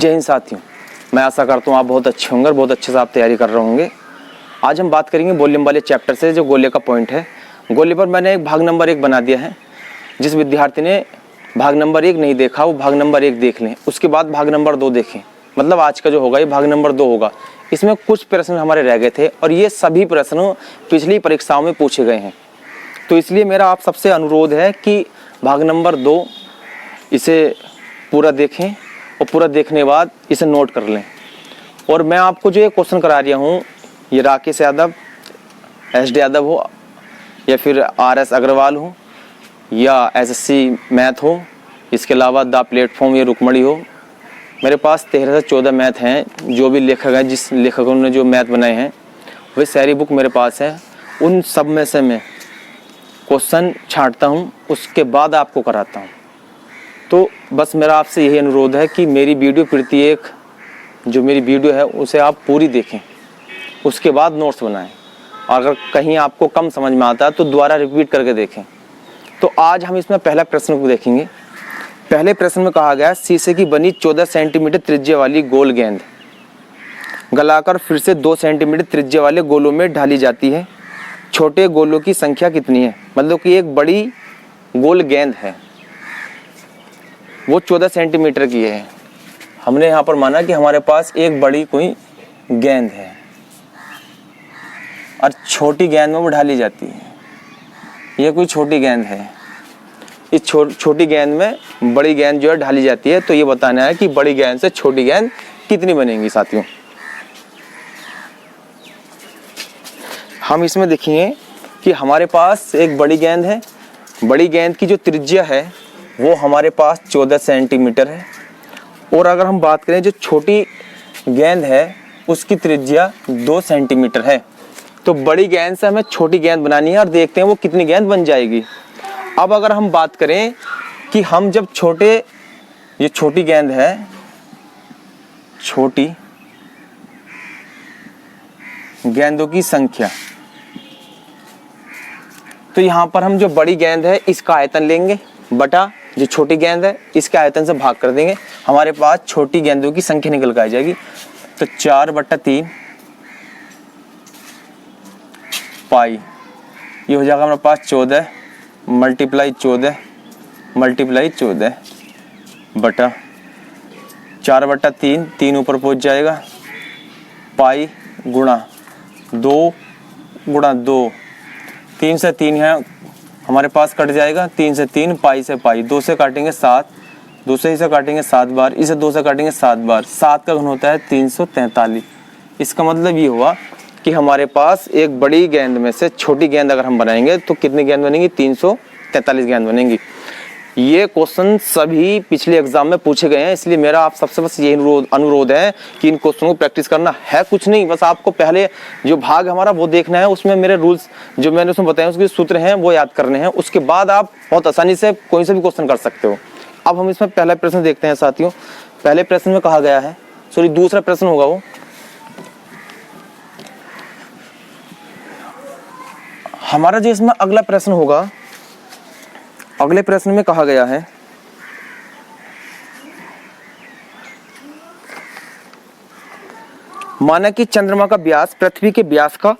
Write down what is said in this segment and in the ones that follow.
जय हिंद साथियों, मैं आशा करता हूँ आप बहुत अच्छे होंगे और बहुत अच्छे से आप तैयारी कर रहे होंगे। आज हम बात करेंगे वॉल्यूम वाले चैप्टर से, जो गोले का पॉइंट है। गोले पर मैंने एक भाग नंबर 1 बना दिया है। जिस विद्यार्थी ने भाग नंबर 1 नहीं देखा वो भाग नंबर 1 देख लें, उसके बाद भाग नंबर 2 देखें। मतलब आज का जो होगा ये भाग नंबर 2 होगा। इसमें कुछ प्रश्न हमारे रह गए थे और ये सभी प्रश्न पिछली परीक्षाओं में पूछे गए हैं। तो इसलिए मेरा आप सबसे अनुरोध है कि भाग नंबर 2 इसे पूरा देखें और पूरा देखने के बाद इसे नोट कर लें। और मैं आपको जो ये क्वेश्चन करा रहा हूँ, ये राकेश यादव, SD यादव हो या फिर RS अग्रवाल हो या SSC मैथ हो, इसके अलावा द प्लेटफॉर्म या रुकमणी हो, मेरे पास 13 से 14 मैथ हैं। जो भी लेखक हैं, जिस लेखकों ने जो मैथ बनाए हैं वही सारी बुक मेरे पास है। उन सब में से मैं क्वेश्चन छांटता हूँ, उसके बाद आपको कराता हूँ। तो बस मेरा आपसे यही अनुरोध है कि मेरी वीडियो प्रत्येक जो मेरी वीडियो है उसे आप पूरी देखें, उसके बाद नोट्स बनाएं। और अगर कहीं आपको कम समझ में आता है तो दोबारा रिपीट करके देखें। तो आज हम इसमें पहला प्रश्न को देखेंगे। पहले प्रश्न में कहा गया, शीशे की बनी 14 सेंटीमीटर त्रिज्या वाली गोल गेंद गलाकर फिर से 2 सेंटीमीटर त्रिज्या वाले गोलों में ढाली जाती है। छोटे गोलों की संख्या कितनी है? मतलब कि एक बड़ी गोल गेंद है, वो 14 सेंटीमीटर की है। हमने यहाँ पर माना कि हमारे पास एक बड़ी कोई गेंद है और छोटी गेंद में वो ढाली जाती है। ये कोई छोटी गेंद है, इस छोटी गेंद में बड़ी गेंद जो है ढाली जाती है। तो ये बताना है कि बड़ी गेंद से छोटी गेंद कितनी बनेगी। साथियों, हम इसमें देखेंगे कि हमारे पास एक बड़ी गेंद है। बड़ी गेंद की जो त्रिज्या है वो हमारे पास 14 सेंटीमीटर है। और अगर हम बात करें जो छोटी गेंद है उसकी त्रिज्या 2 सेंटीमीटर है। तो बड़ी गेंद से हमें छोटी गेंद बनानी है और देखते हैं वो कितनी गेंद बन जाएगी। अब अगर हम बात करें कि हम जब ये छोटी गेंद है, छोटी गेंदों की संख्या, तो यहाँ पर हम जो बड़ी गेंद है इसका आयतन लेंगे बटा जो छोटी गेंद है इसके आयतन से भाग कर देंगे। हमारे पास छोटी गेंदों की संख्या निकल कर आ जाएगी। तो 4/3 पाई, ये हो जाएगा हमारे पास 14 मल्टीप्लाई 14 बटा 4/3, 3 ऊपर पहुंच जाएगा, पाई गुणा 2 गुणा 2, 3 से 3 है हमारे पास कट जाएगा, 3 से 3, पाई से पाई, 2 से काटेंगे 7, 2 से इसे काटेंगे 7 बार, इसे 2 से काटेंगे 7 बार, 7 का घन होता है 343। इसका मतलब ये हुआ कि हमारे पास एक बड़ी गेंद में से छोटी गेंद अगर हम बनाएंगे तो कितनी गेंद बनेंगी? 343 गेंद बनेंगी। ये क्वेश्चन सभी पिछले एग्जाम में पूछे गए हैं, इसलिए मेरा आप सबसे बस ये अनुरोध है कि इन क्वेश्चन को प्रैक्टिस करना है। कुछ नहीं, बस आपको पहले जो भाग हमारा वो देखना है, उसमें मेरे रूल्स जो मैंने उसमें बताए उसके सूत्र हैं वो याद करने हैं। उसके बाद आप बहुत आसानी से कोई से भी क्वेश्चन कर सकते हो। अब हम इसमें पहला प्रश्न देखते हैं साथियों। पहले प्रश्न में कहा गया है, सॉरी दूसरा प्रश्न होगा वो, हमारा जो इसमें अगला प्रश्न होगा, अगले प्रश्न में कहा गया है, माना कि चंद्रमा का व्यास पृथ्वी के व्यास का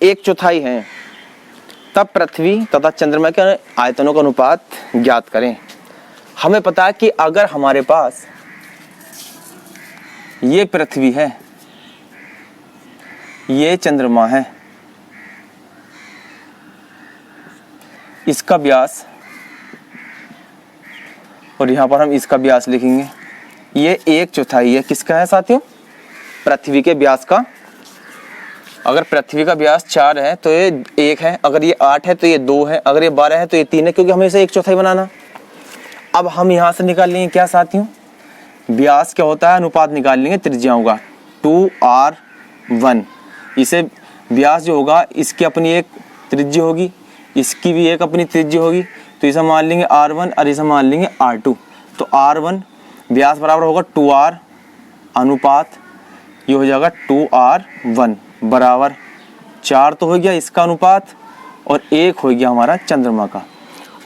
1/4 है, तब पृथ्वी तथा चंद्रमा के आयतनों का अनुपात ज्ञात करें। हमें पता है कि अगर हमारे पास ये पृथ्वी है, ये चंद्रमा है, इसका व्यास, और यहाँ पर हम इसका व्यास लिखेंगे, ये 1/4 है। किसका है साथियों? पृथ्वी के व्यास का। अगर पृथ्वी का व्यास 4 है तो ये 1 है, अगर ये 8 है तो ये 2 है, अगर ये 12 है तो ये 3 है, क्योंकि हमें इसे 1/4 बनाना। अब हम यहाँ से निकाल लेंगे क्या साथियों? व्यास क्या होता है? अनुपात निकाल लेंगे त्रिज्याओं का, 2r1। इसे व्यास जो होगा इसकी अपनी एक त्रिज्या होगी, इसकी भी एक अपनी त्रिज्या होगी, तो इसे मान लेंगे r1 और इसे मान लेंगे r2। तो r1 व्यास बराबर होगा 2r अनुपात, ये हो जाएगा 2r1 बराबर 4 तो हो गया इसका अनुपात और 1 हो गया हमारा चंद्रमा का।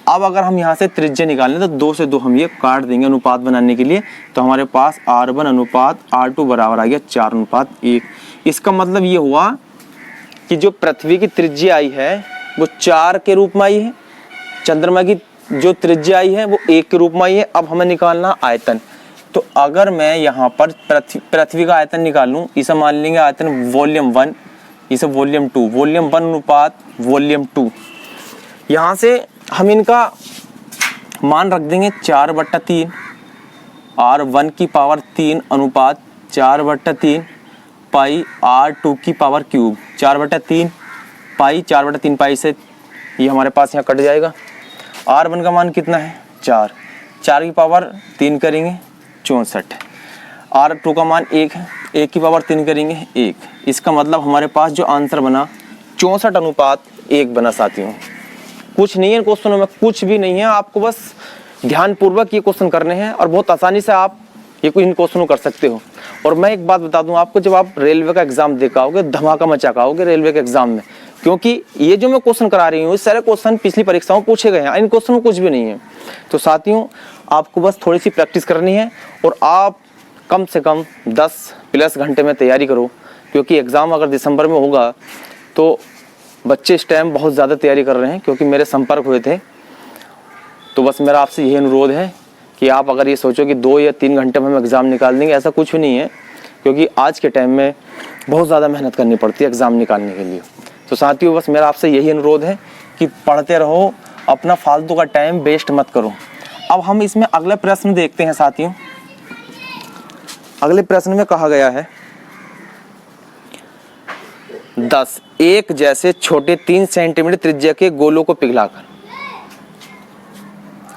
अब अगर हम यहाँ से त्रिज्या निकालें तो 2 से 2 हम ये काट देंगे अनुपात बनाने के लिए, तो हमारे पास R1 अनुपात R2 बराबर आ गया 4:1। इसका मतलब ये हुआ कि जो पृथ्वी की त्रिज्या आई है वो 4 के रूप में आई है, चंद्रमा की जो त्रिज्या आई है वो 1 के रूप में आई है। अब हमें निकालना आयतन, तो अगर मैं यहाँ पर पृथ्वी का आयतन निकालूं, इसे मान लेंगे आयतन वॉल्यूम 1, इसे वॉल्यूम 2, वॉल्यूम 1 अनुपात वॉल्यूम 2। यहाँ से हम इनका मान रख देंगे 4/3, R1 की पावर 3 अनुपात 4/3 पाई R2 की पावर क्यूब 4/3 पाई 4/3 पाई से ये हमारे पास यहाँ कट जाएगा। R1 का मान कितना है 4, 4 की पावर 3 करेंगे 64। R2 का मान 1 है, 1 की पावर 3 करेंगे 1। इसका मतलब हमारे पास जो आंसर बना 64:1 बना साथियों। कुछ नहीं है क्वेश्चनों में, कुछ भी नहीं है, आपको बस ध्यानपूर्वक ये क्वेश्चन करने हैं और बहुत आसानी से आप ये इन क्वेश्चनों कर सकते हो। और मैं एक बात बता दूं आपको, जब आप रेलवे का एग्जाम दे आओगे धमाका मचा आओगे रेलवे के एग्जाम में, क्योंकि ये जो मैं क्वेश्चन करा रही हूँ सारे क्वेश्चन पिछली परीक्षाओं में पूछे गए हैं, इन क्वेश्चन में कुछ भी नहीं है। तो साथियों आपको बस थोड़ी सी प्रैक्टिस करनी है और आप कम से कम 10+ घंटे में तैयारी करो, क्योंकि एग्ज़ाम अगर दिसंबर में होगा तो बच्चे इस टाइम बहुत ज़्यादा तैयारी कर रहे हैं, क्योंकि मेरे संपर्क हुए थे। तो बस मेरा आपसे यही अनुरोध है कि आप अगर ये सोचो कि 2 या 3 घंटे में हम एग्ज़ाम निकाल देंगे, ऐसा कुछ भी नहीं है, क्योंकि आज के टाइम में बहुत ज़्यादा मेहनत करनी पड़ती है एग्ज़ाम निकालने के लिए। तो साथियों बस मेरा आपसे यही अनुरोध है कि पढ़ते रहो, अपना फालतू का टाइम वेस्ट मत करो। अब हम इसमें अगला प्रश्न देखते हैं साथियों। अगले प्रश्न में कहा गया है 10 एक जैसे छोटे 3 सेंटीमीटर त्रिज्या के गोलों को पिघलाकर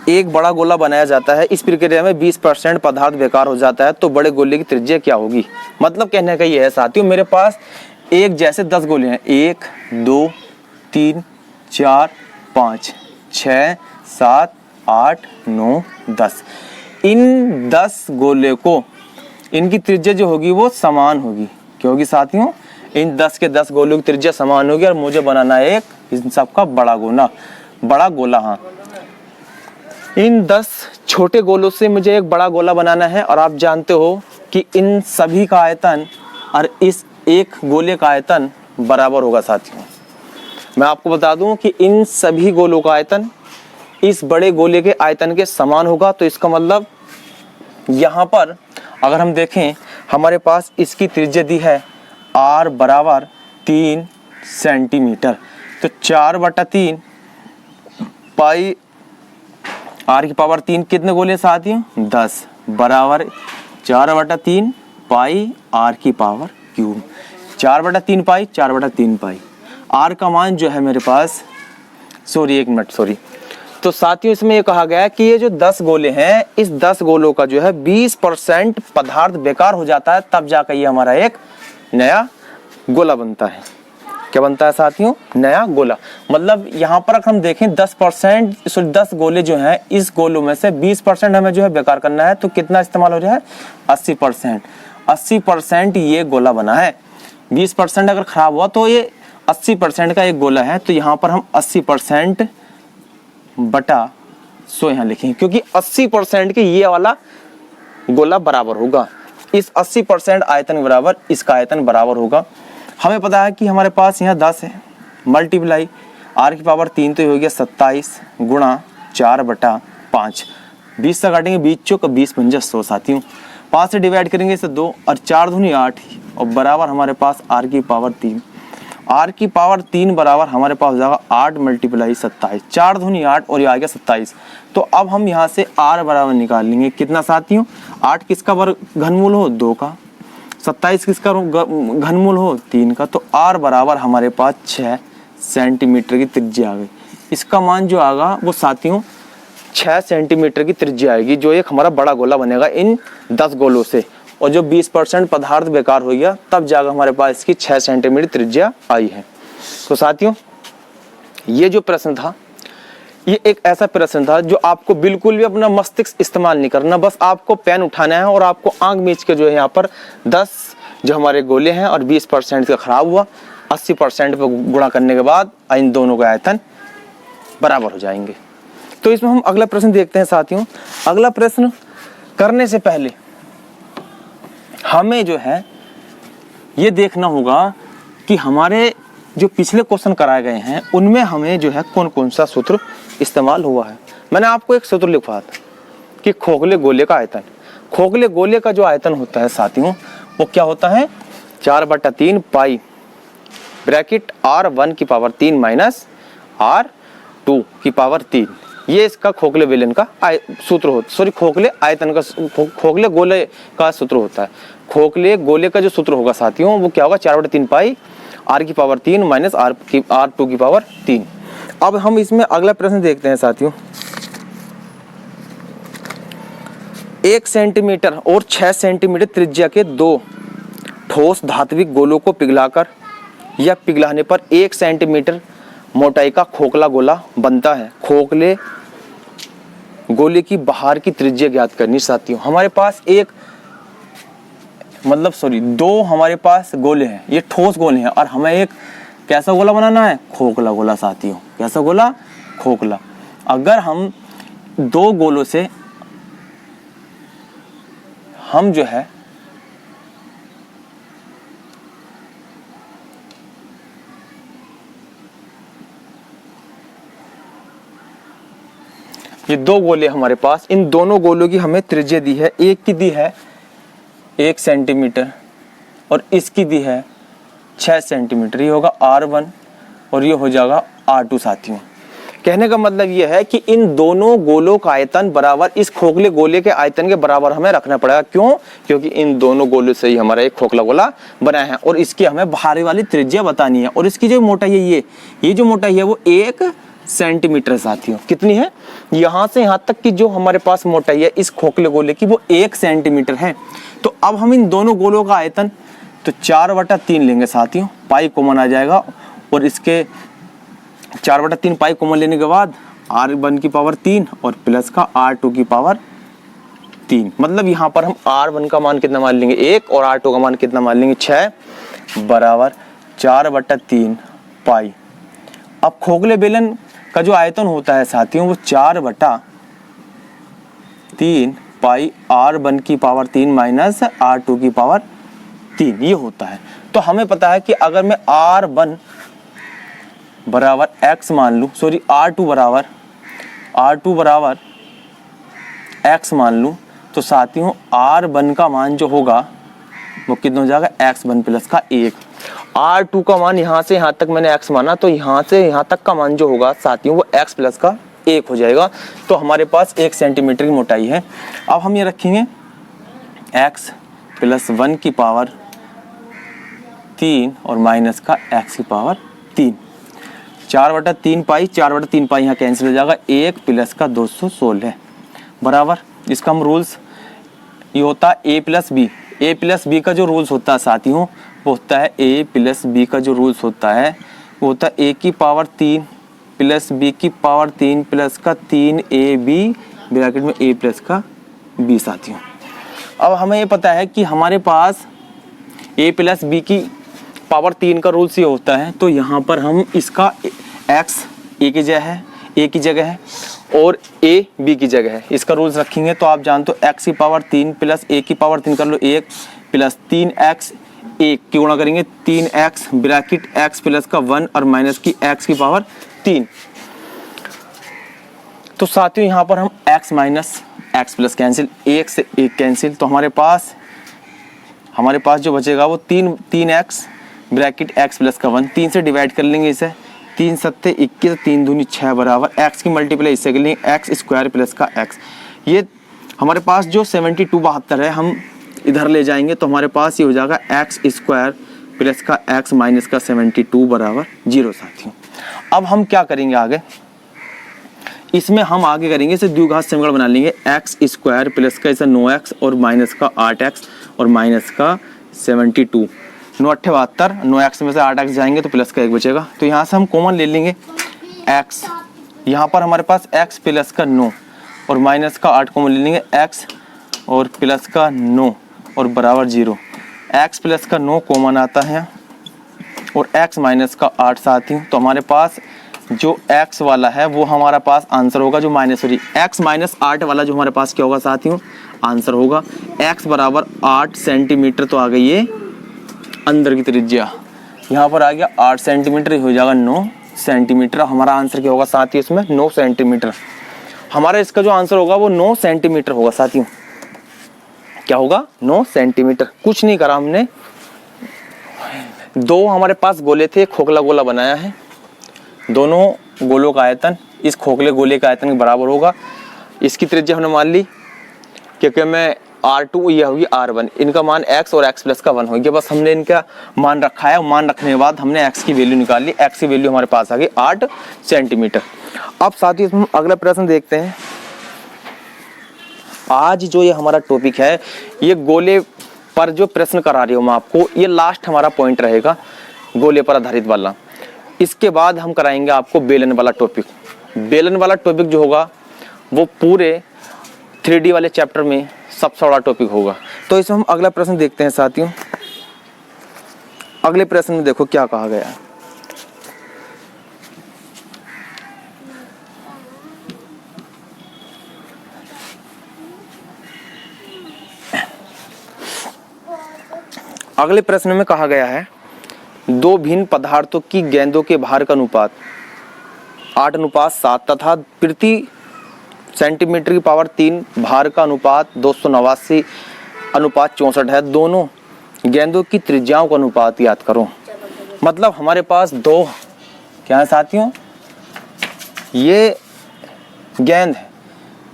एक बड़ा गोला बनाया जाता है। इस प्रक्रिया में 20% पदार्थ बेकार हो जाता है, तो बड़े गोले की त्रिज्या क्या होगी। मतलब कहने का ये है साथियों, मेरे पास एक जैसे 10 गोले हैं, 1 2 3 4 5 6 7 8 9 10। इन 10 गोले को इनकी त्रिज्या जो होगी वो समान होगी, क्योंकि साथियों इन 10 के 10 गोलों की त्रिज्या समान होगी और मुझे बनाना है एक इन सब का बड़ा गोला। हाँ, इन 10 छोटे गोलों से मुझे एक बड़ा गोला बनाना है, और आप जानते हो कि इन सभी का आयतन और इस एक गोले का आयतन बराबर होगा साथियों। मैं आपको बता दूं कि इन सभी गोलों का आयतन इस बड़े गोले के आयतन के समान होगा। तो इसका मतलब यहाँ पर अगर हम देखें, हमारे पास इसकी त्रिज्या दी है R बराबर 3 सेंटीमीटर, तो 4/3 पाई R की पावर 3 कितने गोले साथियों 10 बराबर 4/3 पाई R की पावर क्यूब 4/3 पाई 4/3 पाई। R का मान जो है मेरे पास सॉरी। तो साथियों इसमें ये कहा गया है कि ये जो 10 गोले हैं, इस 10 गोलों का जो है 20% पदार्थ बेकार हो जाता है, तब जाकर ये हमारा एक नया गोला बनता है। क्या बनता है साथियों नया गोला। मतलब यहाँ पर अगर हम देखें 10% गोले जो हैं, इस गोलों में से 20% हमें जो है बेकार करना है, तो कितना इस्तेमाल हो रहा है 80% ये गोला बना है। 20% अगर खराब हुआ तो ये 80% का एक गोला है, तो यहाँ पर हम 80% बटा 100 यहाँ लिखेंगे, क्योंकि 80% के ये वाला गोला बराबर होगा इस 80% आयतन बराबर इसका आयतन बराबर होगा। हमें पता है कि हमारे पास यहाँ 10 है, मल्टीप्लाई R की पावर 3 तो हो गया 27 गुणा 4/5। 20 से काटेंगे 20 चौक 20 पंजा 100 साथियों। 5 से डिवाइड करेंगे इसे 2 और 4 दूनी 8 और बराबर हमारे पास R की पावर 3। R की पावर 3 बराबर हमारे पास हो जाएगा 8 मल्टीप्लाई 27, 4 दूनी 8 और ये आ गया 27। तो अब हम यहाँ से R बराबर निकाल लेंगे कितना साथियों, 8 किसका घनमूल हो 2 का, 27 किसका घनमूल हो 3 का, तो R बराबर हमारे पास 6 सेंटीमीटर की त्रिज्या आ गई। इसका मान जो आएगा वो साथियों 6 सेंटीमीटर की त्रिज्या आएगी, जो एक हमारा बड़ा गोला बनेगा इन 10 गोलों से। और जो 20% पदार्थ बेकार हो गया तब जाकर हमारे पास इसकी 6 सेंटीमीटर त्रिज्या आई है। तो साथियों ये जो प्रश्न था ये एक ऐसा प्रश्न था जो आपको बिल्कुल भी अपना मस्तिष्क इस्तेमाल नहीं करना, बस आपको पेन उठाना है और आपको आंख मीच के जो है यहाँ पर 10 जो हमारे गोले हैं और 20% का खराब हुआ 80% पे गुणा करने के बाद इन दोनों का आयतन बराबर हो जाएंगे। तो इसमें हम अगला प्रश्न देखते हैं साथियों। अगला प्रश्न करने से पहले हमें जो है ये देखना होगा कि हमारे जो पिछले क्वेश्चन कराए गए हैं उनमें हमें जो है कौन कौन सा सूत्र इस्तेमाल हुआ है। मैंने आपको एक सूत्र लिखवा था कि खोखले गोले का आयतन, खोखले गोले का जो आयतन होता है साथियों वो क्या होता है 4/3 पाई ब्रैकेट R1 की पावर 3 माइनस R2 की पावर 3। ये इसका खोखले बेलन का सूत्र होता, सॉरी खोखले आयतन का, खोखले गोले का सूत्र होता है। खोखले गोले का जो सूत्र होगा साथियों वो क्या होगा 4/3 पाई R की पावर 3 माइनस R2 की पावर 3। अब हम इसमें अगला प्रश्न देखते हैं साथियों। 1 सेंटीमीटर और 6 सेंटीमीटर त्रिज्या के 2 ठोस धात्विक गोलों को पिघलाकर या पिघलाने पर 1 सेंटीमीटर मोटाई का खोखला गोला बनता है। खोखले गोले की बाहर की त्रिज्या ज्ञात करनी साथियों। हमारे पास एक दो हमारे पास गोले हैं, ये ठोस गोले हैं और हमें एक कैसा गोला बनाना है खोखला गोला साथियों। कैसा गोला खोखला। अगर हम दो गोलों से हम जो है ये दो गोले हमारे पास, इन दोनों गोलों की हमें त्रिज्या दी है। एक की दी है 1 सेंटीमीटर और इसकी दी है 6 सेंटीमीटर। ये होगा R1 और ये हो जाएगा R2 साथियों। कहने का मतलब ये है कि इन दोनों गोलों का आयतन बराबर इस खोखले गोले के आयतन के बराबर हमें रखना पड़ेगा। क्यों? क्योंकि इन दोनों गोलों से ही हमारा एक खोखला गोला बना है और इसकी हमें बाहरी वाली त्रिज्या बतानी है। और इसकी जो मोटाई है ये जो मोटाई है वो 1 सेंटीमीटर साथियों। कितनी है? यहाँ से यहाँ तक की जो हमारे पास मोटाई है इस खोखले गोले की वो 1 सेंटीमीटर है। तो अब हम इन दोनों गोलों का आयतन तो 4/3 लेंगे साथियों, पाई कॉमन आ जाएगा और इसके 4/3 पाई कॉमन लेने के बाद R1 की पावर 3 और प्लस का R2 की पावर 3। मतलब यहाँ पर हम R1 का मान कितना मान लेंगे 1 और R2 का मान कितना मान लेंगे 6 बराबर 4/3 पाई। अब खोखले बेलन का जो आयतन होता है साथियों वो 4/3 पाई R1 की पावर 3 माइनस R2 की पावर 3 ये होता है। तो हमें पता है कि अगर मैं R1 बराबर x मान लूँ, सॉरी R2 बराबर x मान लूँ तो साथियों R1 का मान जो होगा वो कितना हो जाएगा x1 प्लस का 1। R2 का मान यहाँ से यहाँ तक मैंने x माना तो यहाँ से यहाँ तक का मान जो होगा साथियों वो x प्लस का 1 हो जाएगा। तो हमारे पास 1 सेंटीमीटर की मोटाई है। अब हम ये रखेंगे x प्लस 1 की पावर 3 और माइनस का x की पावर 3। 4/3 पाई यहाँ कैंसिल हो जाएगा। 1 प्लस का 216 बराबर इसका हम रूल्स ये होता है a प्लस बी का जो रूल्स होता है साथियों वो होता है a प्लस बी का जो रूल्स होता है वो होता है a की पावर 3 प्लस b की पावर 3 प्लस का 3ab ब्रैकेट में a प्लस का b साथियों। अब हमें ये पता है कि हमारे पास a प्लस बी की पावर 3 का रूल्स ये होता है। तो यहाँ पर हम इसका x a की जगह है और a b की जगह है, इसका रूल्स रखेंगे। तो आप जानते हो x की पावर 3 प्लस a की पावर 3 कर लो 1 प्लस 3x 1 की गुणा करेंगे 3x ब्रैकेट x प्लस का 1 और माइनस की x की पावर 3। तो साथियों यहाँ पर हम x minus x plus cancel, 1 से 1 कैंसिल। तो हमारे पास जो बचेगा वो 3x ब्रैकेट x प्लस का 1, 3 से डिवाइड कर लेंगे इसे, 3 सत्ते 21, 3 दूनी 6 बराबर x की मल्टीप्लाई इससे कर लेंगे x स्क्वायर प्लस का x। ये हमारे पास जो 72 है हम इधर ले जाएंगे तो हमारे पास ये हो जाएगा x स्क्वायर प्लस का x माइनस का 72 बराबर 0 साथियों। अब हम क्या करेंगे आगे, इसमें हम आगे करेंगे इसे द्विघात समीकरण बना लेंगे। x स्क्वायर प्लस का इसे 9x और माइनस का 8x और माइनस का 72, 9 8 72, 9x में से 8x जाएंगे तो प्लस का 1 बचेगा। तो यहाँ से हम कॉमन ले लेंगे x, यहाँ पर हमारे पास x प्लस का 9 और माइनस का 8 कॉमन ले लेंगे, x और प्लस का 9 और बराबर 0। x प्लस का 9 कॉमन आता है और x माइनस का 8 साथियों। तो हमारे पास जो x वाला है वो हमारा पास आंसर होगा जो x माइनस 8 वाला जो हमारे पास क्या होगा साथियों, आंसर होगा। x बराबर 8 सेंटीमीटर तो आ गई ये अंदर की त्रिज्या, यहाँ पर आ गया 8 सेंटीमीटर, हो जाएगा 9 सेंटीमीटर। हमारा आंसर क्या होगा साथियों, इसमें 9 सेंटीमीटर। हमारा इसका जो आंसर होगा वो 9 सेंटीमीटर होगा साथियों। क्या होगा, 9 सेंटीमीटर। कुछ नहीं करा हमने, दो हमारे पास गोले थे, खोखला गोला बनाया है, दोनों गोलों का आयतन इस खोखले गोले का आयतन के बराबर होगा। इसकी त्रिज्या हमने मान ली क्योंकि मैं R2 यह होगी R1, इनका मान x और x प्लस का 1 हो गया। बस हमने इनका मान रखा है, मान रखने के बाद हमने x की वैल्यू निकाल ली। x की वैल्यू हमारे पास आ गई 8 सेंटीमीटर। अब साथ ही हम अगला प्रश्न देखते हैं। आज जो ये हमारा टॉपिक है, ये गोले पर जो प्रश्न करा रही हूँ मैं आपको, ये लास्ट हमारा पॉइंट रहेगा गोले पर आधारित वाला। इसके बाद हम कराएंगे आपको बेलन वाला टॉपिक। बेलन वाला टॉपिक जो होगा वो पूरे 3D वाले चैप्टर में सबसे बड़ा टॉपिक होगा। तो इसमें हम अगला प्रश्न देखते हैं साथियों। अगले प्रश्न में देखो क्या कहा गया है। अगले प्रश्न में कहा गया है, दो भिन्न पदार्थों की गेंदों के भार का अनुपात 8:7 तथा प्रति सेंटीमीटर की पावर 3 भार का अनुपात 289:64 है। दोनों गेंदों की त्रिज्याओं का अनुपात याद करो। मतलब हमारे पास दो क्या है साथियों, ये गेंद है,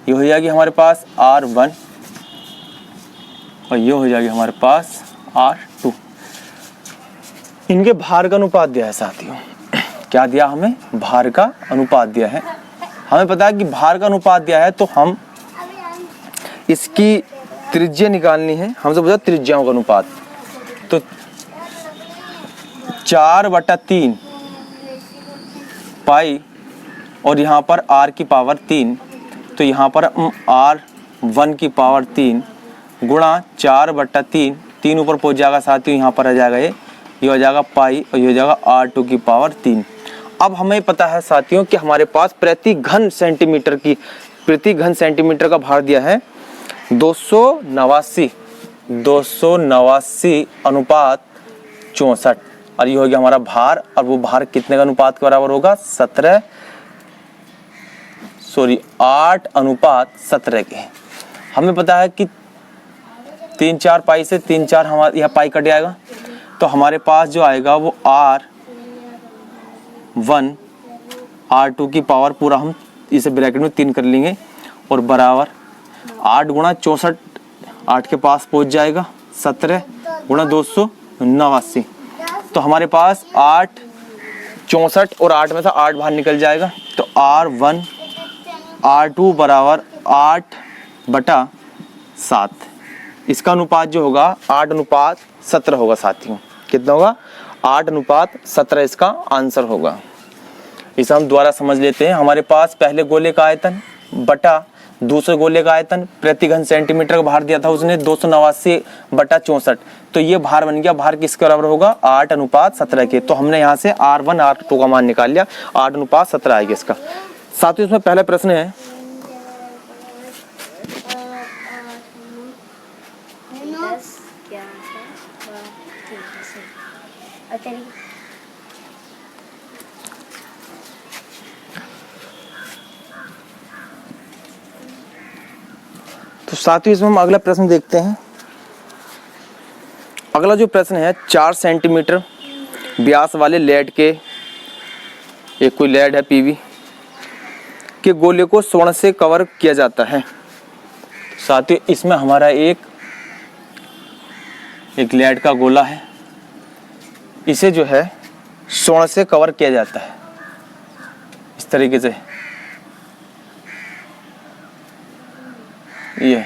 ये हो जाएगी हमारे पास R1 और ये हो जाएगी हमारे पास R2। इनके भार का अनुपात दिया है साथियों। क्या दिया हमें, भार का अनुपात दिया है। हमें पता है कि भार का अनुपात दिया है तो हम इसकी त्रिज्या निकालनी है। हमसे पूछा त्रिज्याओं का अनुपात, तो 4/3 पाई और यहाँ पर r की पावर 3, तो यहाँ पर R1 की पावर 3 गुणा 4/3, 3 ऊपर पहुँच जाएगा साथियों, यहाँ पर आ जाएगा ये हो जाएगा पाई और ये हो जाएगा R2 की पावर 3। अब हमें पता है साथियों कि हमारे पास प्रति घन सेंटीमीटर का भार दिया है 289:64 और ये हो गया हमारा भार। और वो भार कितने का अनुपात के बराबर होगा, 8:17 के। हमें पता है कि 3-4 पाई से 3-4 हमारे यहाँ पाई कट जाएगा, तो हमारे पास जो आएगा वो R1 R2 की पावर पूरा हम इसे ब्रैकेट में 3 कर लेंगे और बराबर 8 गुणा 64, 8 के पास पहुंच जाएगा 17 गुणा 289। तो हमारे पास 8 64 और 8 में से 8 बाहर निकल जाएगा, तो R1 R2 बराबर 8/7। इसका अनुपात जो होगा 8:17 होगा साथियों। कितना होगा, 8:17 इसका आंसर होगा। इसे हम दोबारा समझ लेते हैं। हमारे पास पहले गोले का आयतन बटा दूसरे गोले का आयतन प्रति घन सेंटीमीटर का भार दिया था उसने 289/64, तो ये भार बन गया। भार किसके बराबर होगा, 8:17 के। तो हमने यहाँ से R1 R2 का मान निकाल लिया, 8:17 आएगा इसका। साथियों इसमें पहला प्रश्न है, तो साथियों इसमें हम अगला प्रश्न देखते हैं। अगला जो प्रश्न है, 4 सेंटीमीटर व्यास वाले लेड के, एक कोई लेड है पीवी के गोले को स्वर्ण से कवर किया जाता है। साथियों इसमें हमारा एक लेड का गोला है, इसे जो है स्वर्ण से कवर किया जाता है इस तरीके से। ये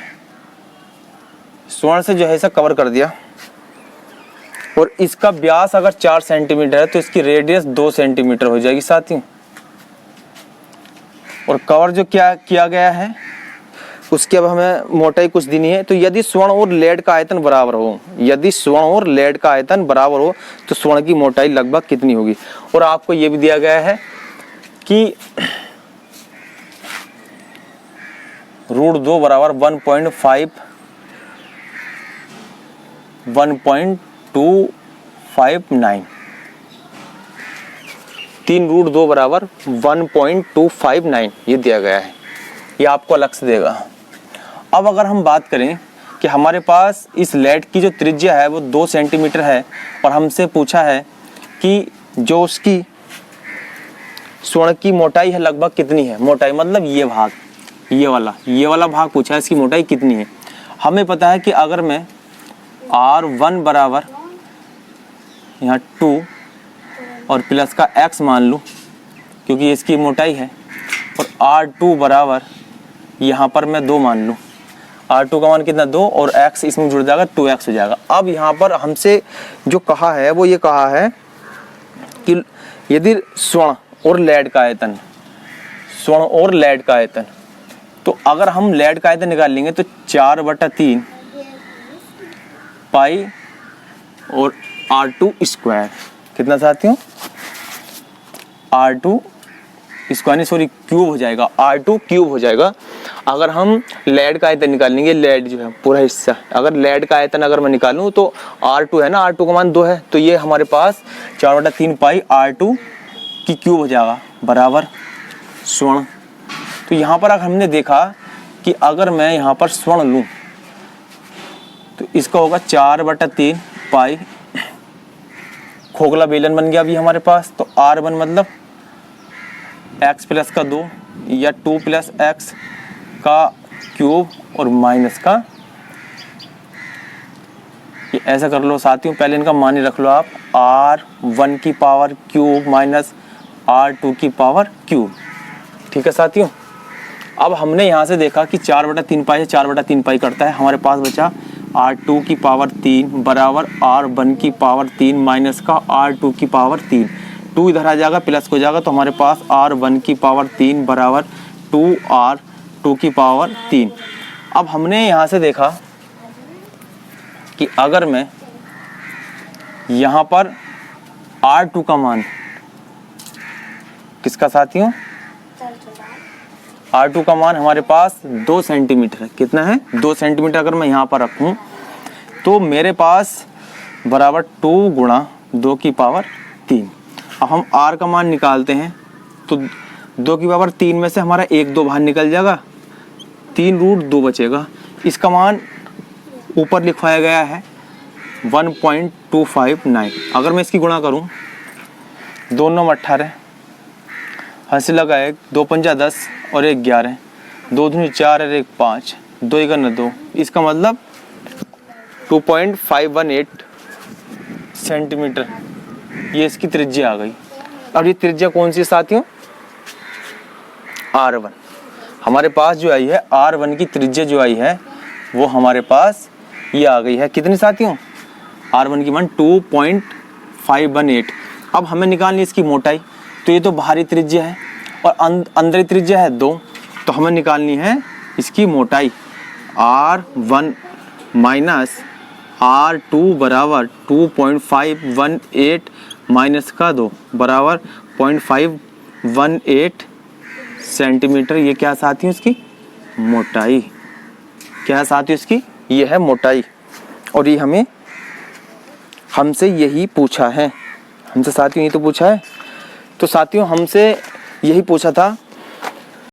स्वर्ण से जो है इसे कवर कर दिया और इसका व्यास अगर 4 सेंटीमीटर है तो इसकी रेडियस 2 सेंटीमीटर हो जाएगी साथियों। और कवर जो क्या किया गया है उसके अब हमें मोटाई कुछ देनी है। तो यदि स्वर्ण और लेड का आयतन बराबर हो, तो स्वर्ण की मोटाई लगभग कितनी होगी। और आपको ये भी दिया गया है कि √2 बराबर 1.259। 3√2 बराबर 1.259 ये दिया गया है, ये आपको अलग से देगा। अब अगर हम बात करें कि हमारे पास इस लेड की जो त्रिज्या है वो 2 सेंटीमीटर है और हमसे पूछा है कि जो उसकी स्वर्ण की मोटाई है लगभग कितनी है। मोटाई मतलब ये भाग, ये वाला भाग पूछा है, इसकी मोटाई कितनी है। हमें पता है कि अगर मैं R1 बराबर यहाँ 2 और प्लस का x मान लूँ क्योंकि इसकी मोटाई है, और R2 बराबर यहाँ पर मैं 2 मान लूँ। R2 का मान कितना 2 और x इसमें जुड़ जाएगा 2x हो जाएगा। अब यहाँ पर हमसे जो कहा है वो ये कहा है कि यदि स्वर्ण और लेड का आयतन, तो अगर हम लेड का आयतन निकाल लेंगे तो 4/3 पाई और R2 स्क्वायर, कितना साथियों R2 स्क्वायर सॉरी क्यूब हो जाएगा, R2 क्यूब हो जाएगा। अगर हम लेड का आयतन निकालेंगे, लेड जो है पूरा हिस्सा, अगर लेड का आयतन अगर मैं निकालूं तो R2 है ना, R2 का मान 2 है, तो ये हमारे पास 4/3 पाई R2 की क्यूब हो जाएगा बराबर स्वर्ण। तो यहाँ पर अगर हमने देखा कि अगर मैं यहाँ पर स्वर्ण लूँ तो इसका होगा 4/3 पाई, खोखला बेलन बन गया अभी हमारे पास। तो R1 मतलब x प्लस का 2 या 2 प्लस x का क्यूब और माइनस का, ये ऐसा कर लो साथियों, पहले इनका मान ही रख लो आप, R1 की पावर क्यूब माइनस R2 की पावर क्यूब। ठीक है साथियों। अब हमने यहाँ से देखा कि 4/3 पाई से 4/3 पाई करता है, हमारे पास बचा R2 की पावर 3 बराबर R1 की पावर 3 माइनस का R2 की पावर 3। 2 इधर आ जाएगा प्लस हो जाएगा, तो हमारे पास R1 की पावर 3 बराबर 2R2 की पावर 3। अब हमने यहाँ से देखा कि अगर मैं यहाँ पर R2 का मान, किसका साथियों, R2 का मान हमारे पास 2 सेंटीमीटर है। कितना है 2 सेंटीमीटर। अगर मैं यहाँ पर रखूँ तो मेरे पास बराबर 2 गुणा 2 की पावर 3। अब हम R का मान निकालते हैं तो 2 की पावर 3 में से हमारा 1 2 बाहर निकल जाएगा, 3√2 बचेगा। इसका मान ऊपर लिखवाया गया है 1.259। अगर मैं इसकी गुणा करूँ, 2 9 18, हंसी लगा 1, 2 पंजा 10 और 1 11, 2 दूनी 4 और 1 5, 2 1 2, इसका मतलब 2.518 सेंटीमीटर ये इसकी त्रिज्या आ गई। और ये त्रिज्या कौन सी साथियों, R1। हमारे पास जो आई है R1 की त्रिज्या जो आई है वो हमारे पास ये आ गई है, कितनी साथियों, R1 की मान 2.518। अब हमें निकालनी इसकी मोटाई, तो ये तो बाहरी त्रिज्या है और अंदरी त्रिज्या है 2, तो हमें निकालनी है इसकी मोटाई। R1 माइनस R2 बराबर 2.518 माइनस का 2 बराबर 0.518 सेंटीमीटर। ये क्या साथियों इसकी मोटाई, क्या साथियों इसकी, ये है मोटाई। और ये हमसे यही पूछा है, हमसे साथियों यही तो पूछा है। तो साथियों हमसे यही पूछा था